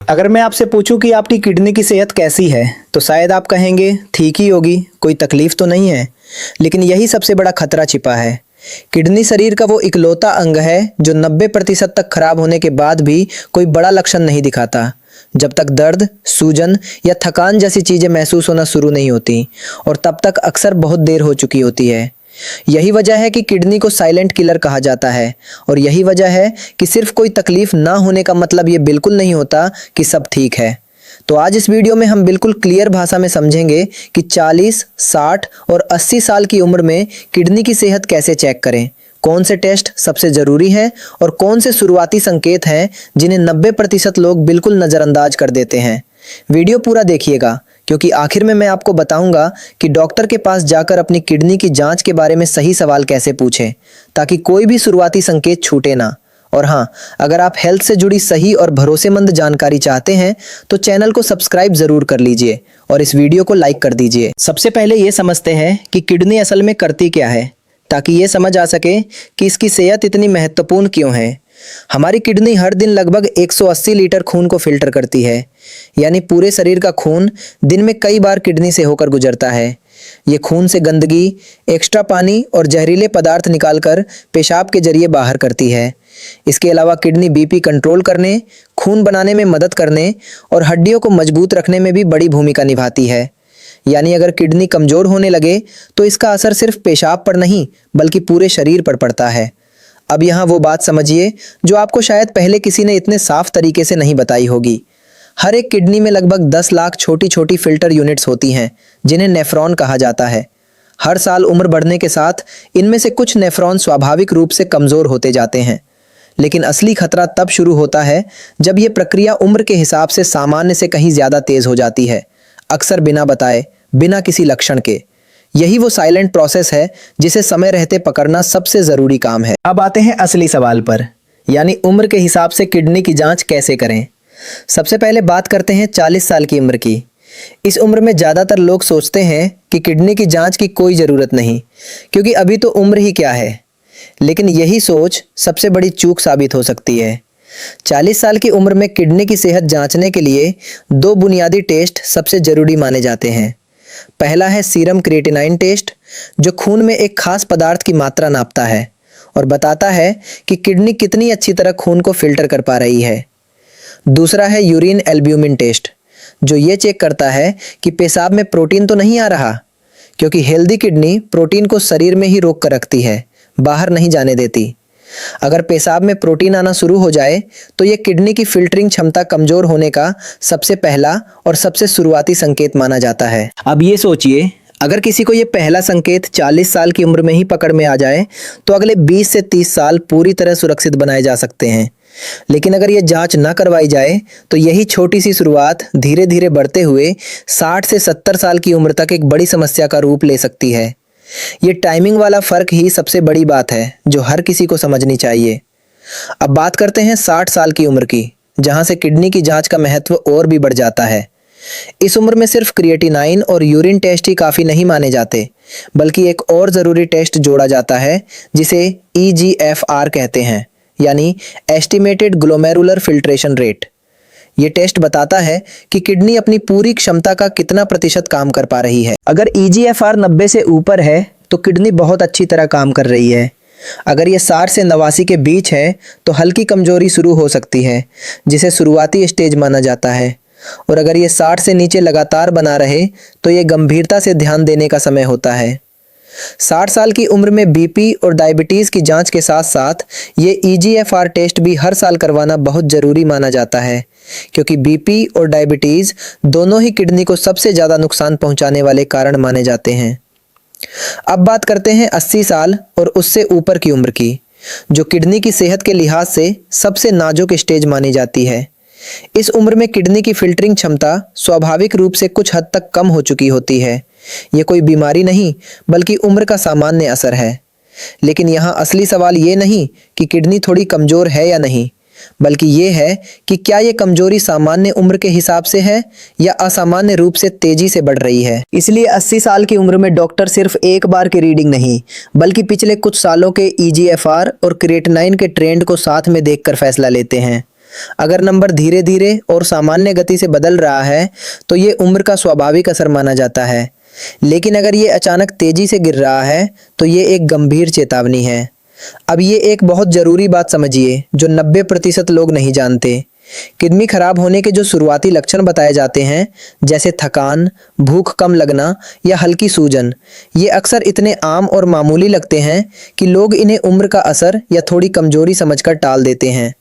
अगर मैं आपसे पूछूं कि आपकी किडनी की सेहत कैसी है तो शायद आप कहेंगे ठीक ही होगी, कोई तकलीफ तो नहीं है। लेकिन यही सबसे बड़ा खतरा छिपा है। किडनी शरीर का वो इकलौता अंग है जो 90% तक खराब होने के बाद भी कोई बड़ा लक्षण नहीं दिखाता। जब तक दर्द, सूजन या थकान जैसी चीजें महसूस होना शुरू नहीं होती, और तब तक अक्सर बहुत देर हो चुकी होती है। यही वजह है कि किडनी को साइलेंट किलर कहा जाता है, और यही वजह है कि सिर्फ कोई तकलीफ ना होने का मतलब ये बिल्कुल नहीं होता कि सब ठीक है। तो आज इस वीडियो में हम बिल्कुल क्लियर भाषा में समझेंगे कि 40, 60 और 80 साल की उम्र में किडनी की सेहत कैसे चेक करें, कौन से टेस्ट सबसे ज़रूरी हैं और कौन से शुरुआती संकेत हैं जिन्हें 90% लोग बिल्कुल नज़रअंदाज कर देते हैं। वीडियो पूरा देखिएगा, क्योंकि आखिर में मैं आपको बताऊंगा कि डॉक्टर के पास जाकर अपनी किडनी की जांच के बारे में सही सवाल कैसे पूछें, ताकि कोई भी शुरुआती संकेत छूटे ना। और हाँ, अगर आप हेल्थ से जुड़ी सही और भरोसेमंद जानकारी चाहते हैं तो चैनल को सब्सक्राइब जरूर कर लीजिए और इस वीडियो को लाइक कर दीजिए। सबसे पहले ये समझते हैं कि किडनी असल में करती क्या है, ताकि ये समझ आ सके कि इसकी सेहत इतनी महत्वपूर्ण क्यों है। हमारी किडनी हर दिन लगभग 180 लीटर खून को फिल्टर करती है, यानी पूरे शरीर का खून दिन में कई बार किडनी से होकर गुजरता है। ये खून से गंदगी, एक्स्ट्रा पानी और जहरीले पदार्थ निकालकर पेशाब के जरिए बाहर करती है। इसके अलावा किडनी बीपी कंट्रोल करने, खून बनाने में मदद करने और हड्डियों को मजबूत रखने में भी बड़ी भूमिका निभाती है। यानी अगर किडनी कमजोर होने लगे तो इसका असर सिर्फ पेशाब पर नहीं बल्कि पूरे शरीर पर पड़ता है। अब यहाँ वो बात समझिए जो आपको शायद पहले किसी ने इतने साफ तरीके से नहीं बताई होगी। हर एक किडनी में लगभग 10 लाख छोटी छोटी फिल्टर यूनिट्स होती हैं, जिन्हें नेफ्रॉन कहा जाता है। हर साल उम्र बढ़ने के साथ इनमें से कुछ नेफ्रॉन स्वाभाविक रूप से कमजोर होते जाते हैं, लेकिन असली खतरा तब शुरू होता है जब ये प्रक्रिया उम्र के हिसाब से सामान्य से कहीं ज्यादा तेज हो जाती है, अक्सर बिना बताए, बिना किसी लक्षण के। यही वो साइलेंट प्रोसेस है जिसे समय रहते पकड़ना सबसे जरूरी काम है। अब आते हैं असली सवाल पर, यानी उम्र के हिसाब से किडनी की जांच कैसे करें। सबसे पहले बात करते हैं 40 साल की उम्र की। इस उम्र में ज्यादातर लोग सोचते हैं कि किडनी की जांच की कोई जरूरत नहीं, क्योंकि अभी तो उम्र ही क्या है। लेकिन यही सोच सबसे बड़ी चूक साबित हो सकती है। 40 साल की उम्र में किडनी की सेहत जांचने के लिए 2 बुनियादी टेस्ट सबसे जरूरी माने जाते हैं। पहला है सीरम क्रिएटिनाइन टेस्ट, जो खून में एक खास पदार्थ की मात्रा नापता है और बताता है कि किडनी कितनी अच्छी तरह खून को फिल्टर कर पा रही है। दूसरा है यूरिन एल्ब्यूमिन टेस्ट, जो ये चेक करता है कि पेशाब में प्रोटीन तो नहीं आ रहा, क्योंकि हेल्दी किडनी प्रोटीन को शरीर में ही रोक कर रखती है, बाहर नहीं जाने देती। अगर पेशाब में प्रोटीन आना शुरू हो जाए तो यह किडनी की फिल्टरिंग क्षमता कमजोर होने का सबसे पहला और सबसे शुरुआती संकेत माना जाता है। अब ये सोचिए, अगर किसी को ये पहला संकेत 40 साल की उम्र में ही पकड़ में आ जाए तो अगले 20 से 30 साल पूरी तरह सुरक्षित बनाए जा सकते हैं। लेकिन अगर ये जांच ना करवाई जाए तो यही छोटी सी शुरुआत धीरे धीरे बढ़ते हुए 60 से 70 साल की उम्र तक एक बड़ी समस्या का रूप ले सकती है। ये टाइमिंग वाला फर्क ही सबसे बड़ी बात है जो हर किसी को समझनी चाहिए। अब बात करते हैं 60 साल की उम्र की, जहां से किडनी की जांच का महत्व और भी बढ़ जाता है। इस उम्र में सिर्फ क्रिएटिनाइन और यूरिन टेस्ट ही काफी नहीं माने जाते, बल्कि एक और जरूरी टेस्ट जोड़ा जाता है जिसे EGFR कहते हैं, यानी एस्टिमेटेड ग्लोमेरुलर फिल्ट्रेशन रेट। ये टेस्ट बताता है कि किडनी अपनी पूरी क्षमता का कितना प्रतिशत काम कर पा रही है। अगर EGFR 90 से ऊपर है तो किडनी बहुत अच्छी तरह काम कर रही है। अगर ये 60 से 89 के बीच है तो हल्की कमजोरी शुरू हो सकती है, जिसे शुरुआती स्टेज माना जाता है। और अगर ये 60 से नीचे लगातार बना रहे तो ये गंभीरता से ध्यान देने का समय होता है। 60 साल की उम्र में बीपी और डायबिटीज की जांच के साथ साथ ये EGFR टेस्ट भी हर साल करवाना बहुत जरूरी माना जाता है, क्योंकि बीपी और डायबिटीज दोनों ही किडनी को सबसे ज्यादा नुकसान पहुंचाने वाले कारण माने जाते हैं। अब बात करते हैं 80 साल और उससे ऊपर की उम्र की, जो किडनी की सेहत के लिहाज से सबसे नाजुक स्टेज मानी जाती है। इस उम्र में किडनी की फिल्टरिंग क्षमता स्वाभाविक रूप से कुछ हद तक कम हो चुकी होती है। ये कोई बीमारी नहीं बल्कि उम्र का सामान्य असर है। लेकिन यहाँ असली सवाल ये नहीं कि किडनी थोड़ी कमजोर है या नहीं, बल्कि ये है कि क्या ये कमजोरी सामान्य उम्र के हिसाब से है या असामान्य रूप से तेजी से बढ़ रही है। इसलिए 80 साल की उम्र में डॉक्टर सिर्फ एक बार की रीडिंग नहीं बल्कि पिछले कुछ सालों के EGFR और क्रिएटिनाइन के ट्रेंड को साथ में देखकर फैसला लेते हैं। अगर नंबर धीरे धीरे और सामान्य गति से बदल रहा है तो ये उम्र का स्वाभाविक असर माना जाता है। लेकिन अगर ये अचानक तेजी से गिर रहा है तो ये एक गंभीर चेतावनी है। अब ये एक बहुत ज़रूरी बात समझिए जो 90% लोग नहीं जानते। किडनी खराब होने के जो शुरुआती लक्षण बताए जाते हैं, जैसे थकान, भूख कम लगना या हल्की सूजन, ये अक्सर इतने आम और मामूली लगते हैं कि लोग इन्हें उम्र का असर या थोड़ी कमजोरी समझकर टाल देते हैं।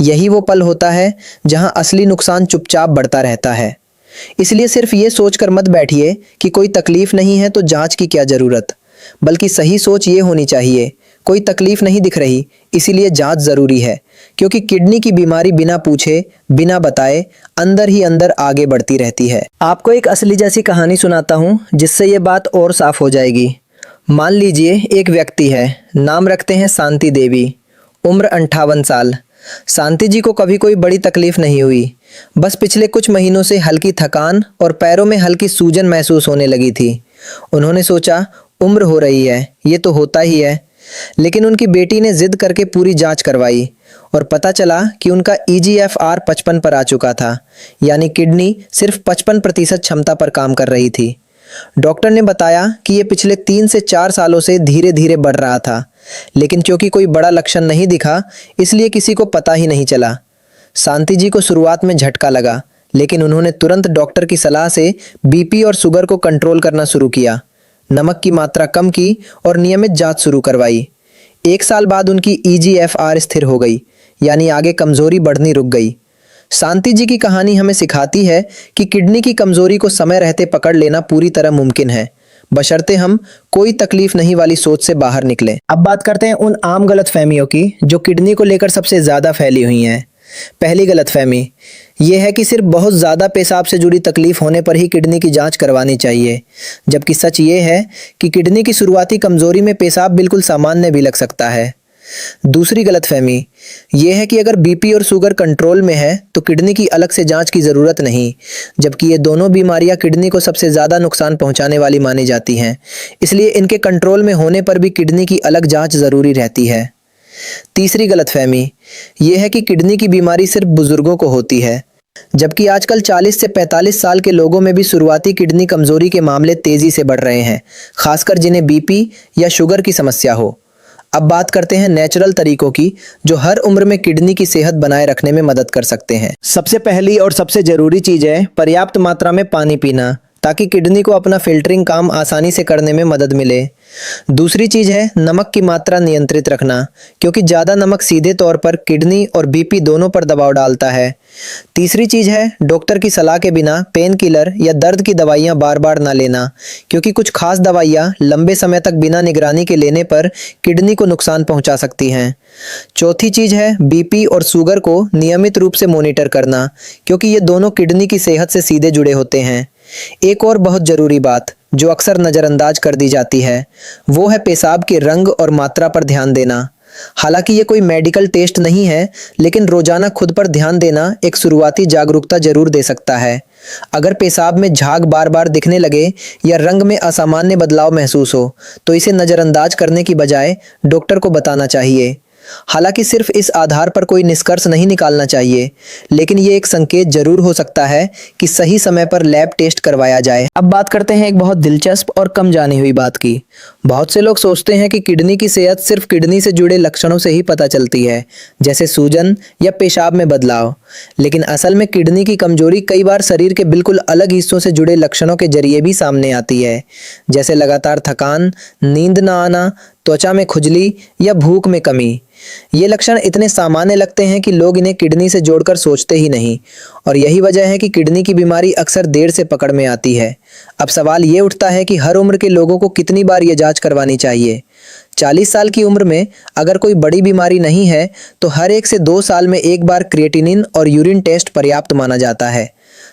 यही वो पल होता है जहां असली नुकसान चुपचाप बढ़ता रहता है। इसलिए सिर्फ ये सोचकर मत बैठिए कि कोई तकलीफ नहीं है तो जांच की क्या ज़रूरत, बल्कि सही सोच ये होनी चाहिए, कोई तकलीफ नहीं दिख रही इसीलिए जांच ज़रूरी है, क्योंकि किडनी की बीमारी बिना पूछे, बिना बताए अंदर ही अंदर आगे बढ़ती रहती है। आपको एक असली जैसी कहानी सुनाता हूँ जिससे ये बात और साफ हो जाएगी। मान लीजिए एक व्यक्ति है, नाम रखते हैं शांति देवी, उम्र 58 साल। शांति जी को कभी कोई बड़ी तकलीफ नहीं हुई, बस पिछले कुछ महीनों से हल्की थकान और पैरों में हल्की सूजन महसूस होने लगी थी। उन्होंने सोचा उम्र हो रही है, ये तो होता ही है। लेकिन उनकी बेटी ने जिद करके पूरी जांच करवाई और पता चला कि उनका EGFR 55 पर आ चुका था, यानी किडनी सिर्फ 55% क्षमता पर काम कर रही थी। डॉक्टर ने बताया कि ये पिछले 3 से 4 सालों से धीरे धीरे बढ़ रहा था, लेकिन क्योंकि कोई बड़ा लक्षण नहीं दिखा इसलिए किसी को पता ही नहीं चला। शांति जी को शुरुआत में झटका लगा, लेकिन उन्होंने तुरंत डॉक्टर की सलाह से BP और शुगर को कंट्रोल करना शुरू किया, नमक की मात्रा कम की और नियमित जांच शुरू करवाई। 1 साल बाद उनकी EGFR स्थिर हो गई, यानी आगे कमजोरी बढ़नी रुक गई। शांति जी की कहानी हमें सिखाती है कि किडनी की कमजोरी को समय रहते पकड़ लेना पूरी तरह मुमकिन है, बशर्ते हम कोई तकलीफ नहीं वाली सोच से बाहर निकलें। अब बात करते हैं उन आम गलतफहमियों की जो किडनी को लेकर सबसे ज़्यादा फैली हुई हैं। पहली गलतफहमी यह है कि सिर्फ बहुत ज़्यादा पेशाब से जुड़ी तकलीफ होने पर ही किडनी की जांच करवानी चाहिए, जबकि सच ये है कि किडनी की शुरुआती कमजोरी में पेशाब बिल्कुल सामान्य भी लग सकता है। दूसरी गलतफहमी यह है कि अगर BP और शुगर कंट्रोल में है तो किडनी की अलग से जांच की ज़रूरत नहीं, जबकि ये दोनों बीमारियां किडनी को सबसे ज़्यादा नुकसान पहुंचाने वाली मानी जाती हैं। इसलिए इनके कंट्रोल में होने पर भी किडनी की अलग जांच ज़रूरी रहती है। तीसरी गलतफहमी यह है कि किडनी की बीमारी सिर्फ बुजुर्गों को होती है, जबकि आजकल 40 से 45 साल के लोगों में भी शुरुआती किडनी कमजोरी के मामले तेजी से बढ़ रहे हैं, खासकर जिन्हें BP या शुगर की समस्या हो। अब बात करते हैं नेचुरल तरीकों की जो हर उम्र में किडनी की सेहत बनाए रखने में मदद कर सकते हैं। सबसे पहली और सबसे जरूरी चीज है पर्याप्त मात्रा में पानी पीना, ताकि किडनी को अपना फिल्टरिंग काम आसानी से करने में मदद मिले। दूसरी चीज है नमक की मात्रा नियंत्रित रखना, क्योंकि ज़्यादा नमक सीधे तौर पर किडनी और BP दोनों पर दबाव डालता है। तीसरी चीज है डॉक्टर की सलाह के बिना पेन किलर या दर्द की दवाइयाँ बार बार ना लेना, क्योंकि कुछ खास दवाइयाँ लंबे समय तक बिना निगरानी के लेने पर किडनी को नुकसान पहुंचा सकती हैं। चौथी चीज है BP और शुगर को नियमित रूप से मॉनिटर करना, क्योंकि ये दोनों किडनी की सेहत से सीधे जुड़े होते हैं। एक और बहुत ज़रूरी बात जो अक्सर नज़रअंदाज कर दी जाती है वो है पेशाब के रंग और मात्रा पर ध्यान देना। हालांकि ये कोई मेडिकल टेस्ट नहीं है, लेकिन रोजाना खुद पर ध्यान देना एक शुरुआती जागरूकता जरूर दे सकता है। अगर पेशाब में झाग बार बार दिखने लगे या रंग में असामान्य बदलाव महसूस हो तो इसे नज़रअंदाज करने की बजाय डॉक्टर को बताना चाहिए। हालांकि सिर्फ इस आधार पर कोई निष्कर्ष नहीं निकालना चाहिए, लेकिन ये एक संकेत जरूर हो सकता है कि सही समय पर लैब टेस्ट करवाया जाए। अब बात करते हैं एक बहुत दिलचस्प और कम जानी हुई बात की। बहुत से लोग सोचते हैं कि किडनी की सेहत सिर्फ किडनी से जुड़े लक्षणों से ही पता चलती है, जैसे सूजन या पेशाब में बदलाव। लेकिन असल में किडनी की कमजोरी कई बार शरीर के बिल्कुल अलग हिस्सों से जुड़े लक्षणों के जरिए भी सामने आती है, जैसे लगातार थकान, नींद न आना, त्वचा में खुजली या भूख में कमी। ये लक्षण इतने सामान्य लगते हैं कि लोग इन्हें किडनी से जोड़कर सोचते ही नहीं, और यही वजह है कि किडनी की बीमारी अक्सर देर से पकड़ में आती है। अब सवाल ये उठता है कि हर उम्र के लोगों को कितनी बार ये जांच करवानी चाहिए। 40 साल की उम्र में अगर कोई बड़ी बीमारी नहीं है तो हर 1 से 2 साल में एक बार क्रिएटिनिन और यूरिन टेस्ट पर्याप्त माना जाता है।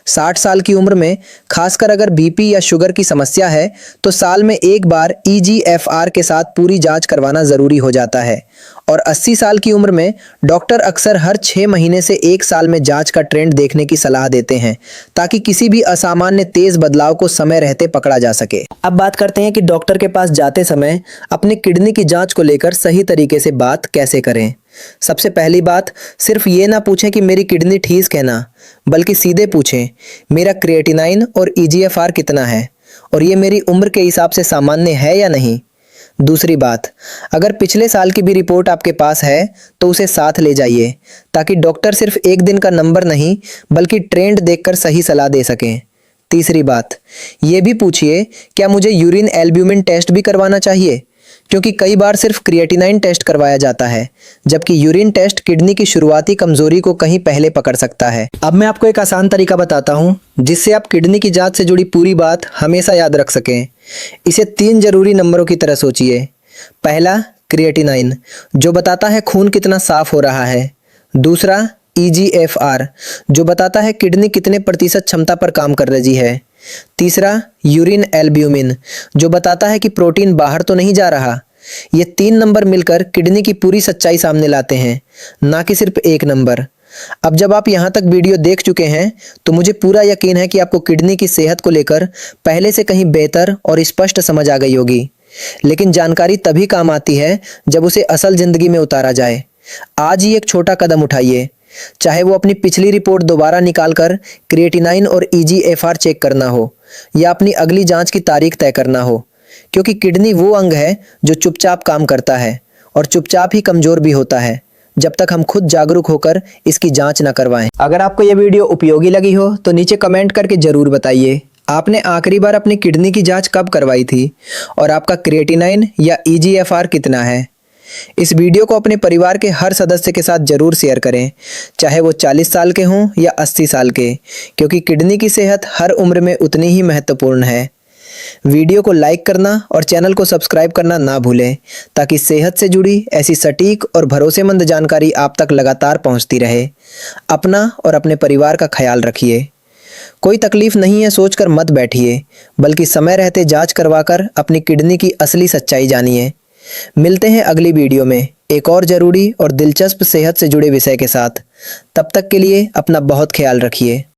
60 साल की उम्र में खासकर अगर BP या शुगर की समस्या है तो साल में एक बार EGFR के साथ पूरी जांच करवाना ज़रूरी हो जाता है। और 80 साल की उम्र में डॉक्टर अक्सर हर 6 महीने से 1 साल में जांच का ट्रेंड देखने की सलाह देते हैं, ताकि किसी भी असामान्य तेज बदलाव को समय रहते पकड़ा जा सके। अब बात करते हैं कि डॉक्टर के पास जाते समय अपनी किडनी की जांच को लेकर सही तरीके से बात कैसे करें। सबसे पहली बात, सिर्फ ये ना पूछें कि मेरी किडनी ठीक है ना, बल्कि सीधे पूछें मेरा क्रिएटिनाइन और ईजीएफआर कितना है और ये मेरी उम्र के हिसाब से सामान्य है या नहीं। दूसरी बात, अगर पिछले साल की भी रिपोर्ट आपके पास है तो उसे साथ ले जाइए ताकि डॉक्टर सिर्फ एक दिन का नंबर नहीं बल्कि ट्रेंड देखकर सही सलाह दे सकें। तीसरी बात, ये भी पूछिए क्या मुझे यूरिन एल्ब्यूमिन टेस्ट भी करवाना चाहिए, क्योंकि कई बार सिर्फ क्रिएटिनाइन टेस्ट करवाया जाता है जबकि यूरिन टेस्ट किडनी की शुरुआती कमजोरी को कहीं पहले पकड़ सकता है। अब मैं आपको एक आसान तरीका बताता हूँ जिससे आप किडनी की जांच से जुड़ी पूरी बात हमेशा याद रख सकें। इसे 3 जरूरी नंबरों की तरह सोचिए। पहला, क्रिएटिनाइन जो बताता है खून कितना साफ हो रहा है। दूसरा, ईजीएफआर जो बताता है किडनी कितने प्रतिशत क्षमता पर काम कर रही है। तीसरा, यूरिन एल्ब्यूमिन जो बताता है कि प्रोटीन बाहर तो नहीं जा रहा। ये 3 नंबर मिलकर किडनी की पूरी सच्चाई सामने लाते हैं, ना कि सिर्फ एक नंबर। अब जब आप यहाँ तक वीडियो देख चुके हैं तो मुझे पूरा यकीन है कि आपको किडनी की सेहत को लेकर पहले से कहीं बेहतर और स्पष्ट समझ आ गई होगी। लेकिन जानकारी तभी काम आती है जब उसे असल जिंदगी में उतारा जाए। आज ही एक छोटा कदम उठाइए, चाहे वो अपनी पिछली रिपोर्ट दोबारा निकालकर क्रिएटिनाइन और ईजीएफआर चेक करना हो या अपनी अगली जांच की तारीख तय करना हो, क्योंकि किडनी वो अंग है जो चुपचाप काम करता है और चुपचाप ही कमजोर भी होता है जब तक हम खुद जागरूक होकर इसकी जांच न करवाएं। अगर आपको यह वीडियो उपयोगी लगी हो तो नीचे कमेंट करके जरूर बताइए आपने आखिरी बार अपनी किडनी की जांच कब करवाई थी और आपका क्रिएटिनाइन या ईजीएफआर कितना है। इस वीडियो को अपने परिवार के हर सदस्य के साथ जरूर शेयर करें, चाहे वो 40 साल के हों या 80 साल के, क्योंकि किडनी की सेहत हर उम्र में उतनी ही महत्वपूर्ण है। वीडियो को लाइक करना और चैनल को सब्सक्राइब करना ना भूलें ताकि सेहत से जुड़ी ऐसी सटीक और भरोसेमंद जानकारी आप तक लगातार पहुंचती रहे। अपना और अपने परिवार का ख्याल रखिए। कोई तकलीफ नहीं है सोचकर मत बैठिए, बल्कि समय रहते जांच करवाकर अपनी किडनी की असली सच्चाई जानिए। मिलते हैं अगली वीडियो में एक और जरूरी और दिलचस्प सेहत से जुड़े विषय के साथ। तब तक के लिए अपना बहुत ख्याल रखिए।